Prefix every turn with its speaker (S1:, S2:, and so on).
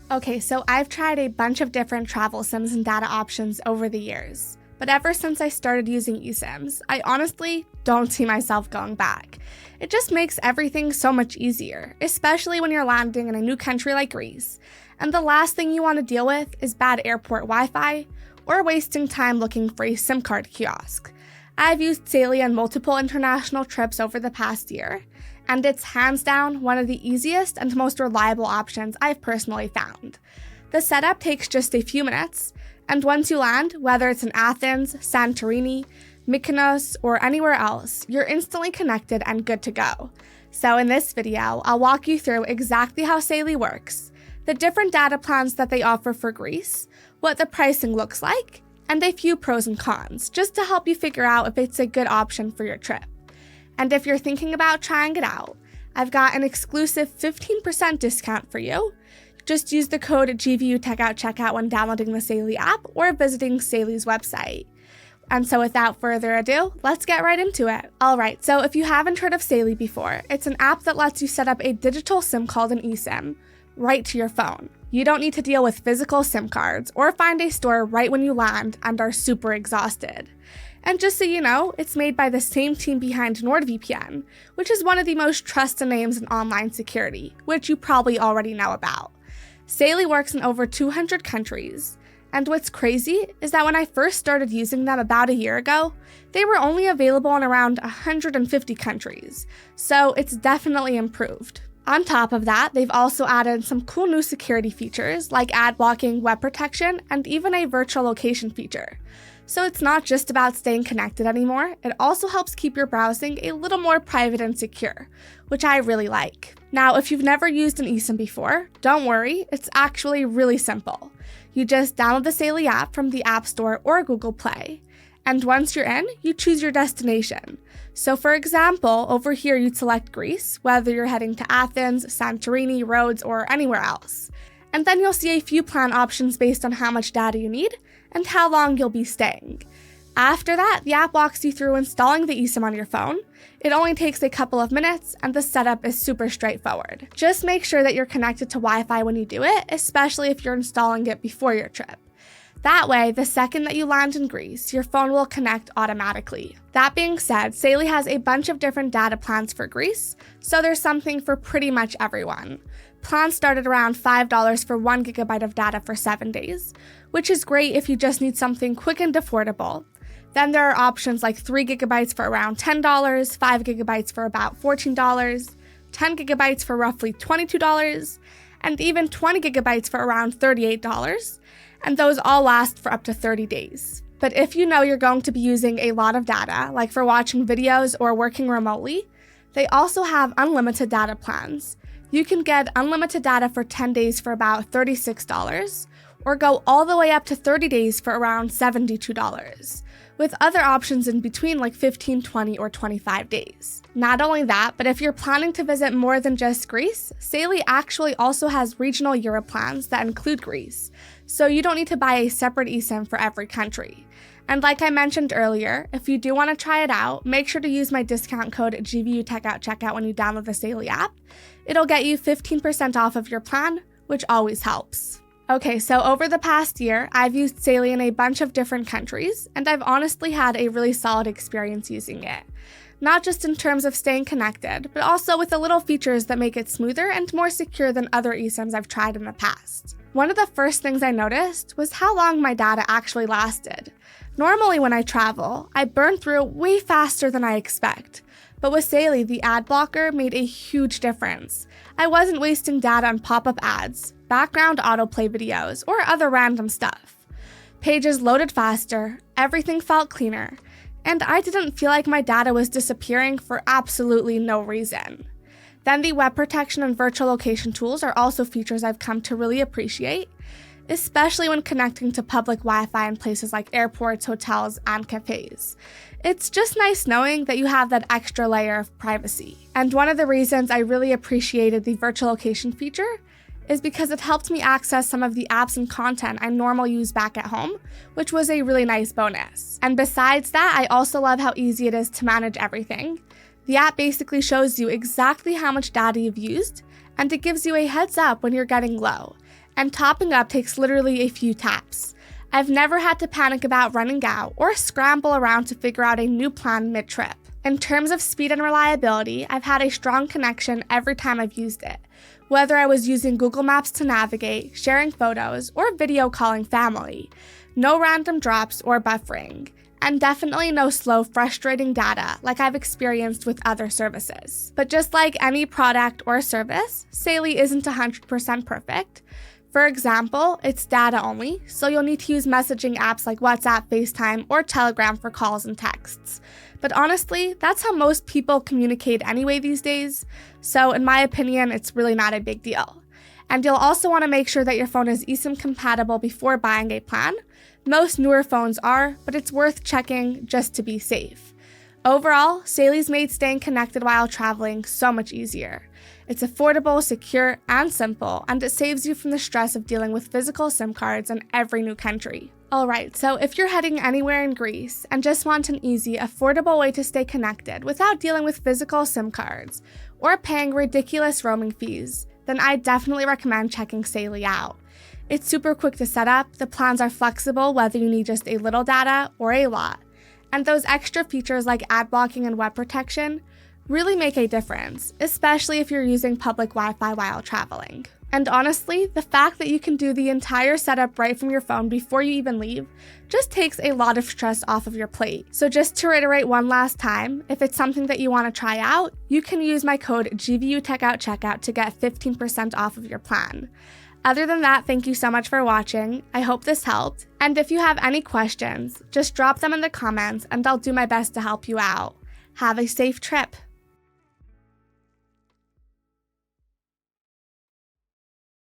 S1: Okay, so I've tried a bunch of different travel SIMs and data options over the years, but ever since I started using eSIMs, I honestly don't see myself going back. It just makes everything so much easier, especially when you're landing in a new country like Greece, and the last thing you want to deal with is bad airport Wi-Fi or wasting time looking for a SIM card kiosk. I've used Saily on multiple international trips over the past year, and it's hands down one of the easiest and most reliable options I've personally found. The setup takes just a few minutes, and once you land, whether it's in Athens, Santorini, Mykonos, or anywhere else, you're instantly connected and good to go. So in this video, I'll walk you through exactly how Saily works, the different data plans that they offer for Greece, what the pricing looks like, and a few pros and cons, just to help you figure out if it's a good option for your trip. And if you're thinking about trying it out, I've got an exclusive 15% discount for you. Just use the code GVUTechOutCheckout when downloading the Saily app or visiting Saily's website. And so without further ado, let's get right into it. Alright, so if you haven't heard of Saily before, it's an app that lets you set up a digital SIM called an eSIM right to your phone. You don't need to deal with physical SIM cards or find a store right when you land and are super exhausted. And just so you know, it's made by the same team behind NordVPN, which is one of the most trusted names in online security, which you probably already know about. Saily works in over 200 countries, and what's crazy is that when I first started using them about a year ago, they were only available in around 150 countries, so it's definitely improved. On top of that, they've also added some cool new security features like ad blocking, web protection, and even a virtual location feature. So it's not just about staying connected anymore, it also helps keep your browsing a little more private and secure, which I really like. Now, if you've never used an eSIM before, don't worry, it's actually really simple. You just download the Saily app from the App Store or Google Play, and once you're in, you choose your destination. So for example, over here you'd select Greece, whether you're heading to Athens, Santorini, Rhodes, or anywhere else. And then you'll see a few plan options based on how much data you need and how long you'll be staying. After that, the app walks you through installing the eSIM on your phone. It only takes a couple of minutes, and the setup is super straightforward. Just make sure that you're connected to Wi-Fi when you do it, especially if you're installing it before your trip. That way, the second that you land in Greece, your phone will connect automatically. That being said, Saily has a bunch of different data plans for Greece, so there's something for pretty much everyone. Plans start at around $5 for 1 GB of data for 7 days, which is great if you just need something quick and affordable. Then there are options like 3 GB for around $10, 5 GB for about $14, 10 GB for roughly $22, and even 20 GB for around $38, and those all last for up to 30 days. But if you know you're going to be using a lot of data, like for watching videos or working remotely, they also have unlimited data plans. You can get unlimited data for 10 days for about $36, or go all the way up to 30 days for around $72, with other options in between like 15, 20, or 25 days. Not only that, but if you're planning to visit more than just Greece, Saily actually also has regional Europe plans that include Greece, so you don't need to buy a separate eSIM for every country. And like I mentioned earlier, if you do want to try it out, make sure to use my discount code GVUTechOutCheckout when you download the Saily app. It'll get you 15% off of your plan, which always helps. Okay, so over the past year, I've used Saily in a bunch of different countries, and I've honestly had a really solid experience using it. Not just in terms of staying connected, but also with the little features that make it smoother and more secure than other eSIMs I've tried in the past. One of the first things I noticed was how long my data actually lasted. Normally when I travel, I burn through way faster than I expect. But with Saily, the ad blocker made a huge difference. I wasn't wasting data on pop-up ads, background autoplay videos, or other random stuff. Pages loaded faster, everything felt cleaner, and I didn't feel like my data was disappearing for absolutely no reason. Then the web protection and virtual location tools are also features I've come to really appreciate, especially when connecting to public Wi-Fi in places like airports, hotels, and cafes. It's just nice knowing that you have that extra layer of privacy. And one of the reasons I really appreciated the virtual location feature is because it helped me access some of the apps and content I normally use back at home, which was a really nice bonus. And besides that, I also love how easy it is to manage everything. The app basically shows you exactly how much data you've used, and it gives you a heads up when you're getting low. and topping up takes literally a few taps. I've never had to panic about running out or scramble around to figure out a new plan mid-trip. In terms of speed and reliability, I've had a strong connection every time I've used it, whether I was using Google Maps to navigate, sharing photos, or video calling family. No random drops or buffering, and definitely no slow, frustrating data like I've experienced with other services. But just like any product or service, Saily isn't 100% perfect. For example, it's data only, so you'll need to use messaging apps like WhatsApp, FaceTime, or Telegram for calls and texts. But honestly, that's how most people communicate anyway these days, so in my opinion, it's really not a big deal. And you'll also want to make sure that your phone is eSIM compatible before buying a plan. Most newer phones are, but it's worth checking just to be safe. Overall, Saily's made staying connected while traveling so much easier. It's affordable, secure, and simple, and it saves you from the stress of dealing with physical SIM cards in every new country. Alright, so if you're heading anywhere in Greece and just want an easy, affordable way to stay connected without dealing with physical SIM cards or paying ridiculous roaming fees, then I definitely recommend checking Saily out. It's super quick to set up, the plans are flexible whether you need just a little data or a lot, and those extra features like ad blocking and web protection really make a difference, especially if you're using public Wi-Fi while traveling. And honestly, the fact that you can do the entire setup right from your phone before you even leave just takes a lot of stress off of your plate. So just to reiterate one last time, if it's something that you want to try out, you can use my code GVUTechOutCheckout to get 15% off of your plan. Other than that, thank you so much for watching. I hope this helped. And if you have any questions, just drop them in the comments and I'll do my best to help you out. Have a safe trip.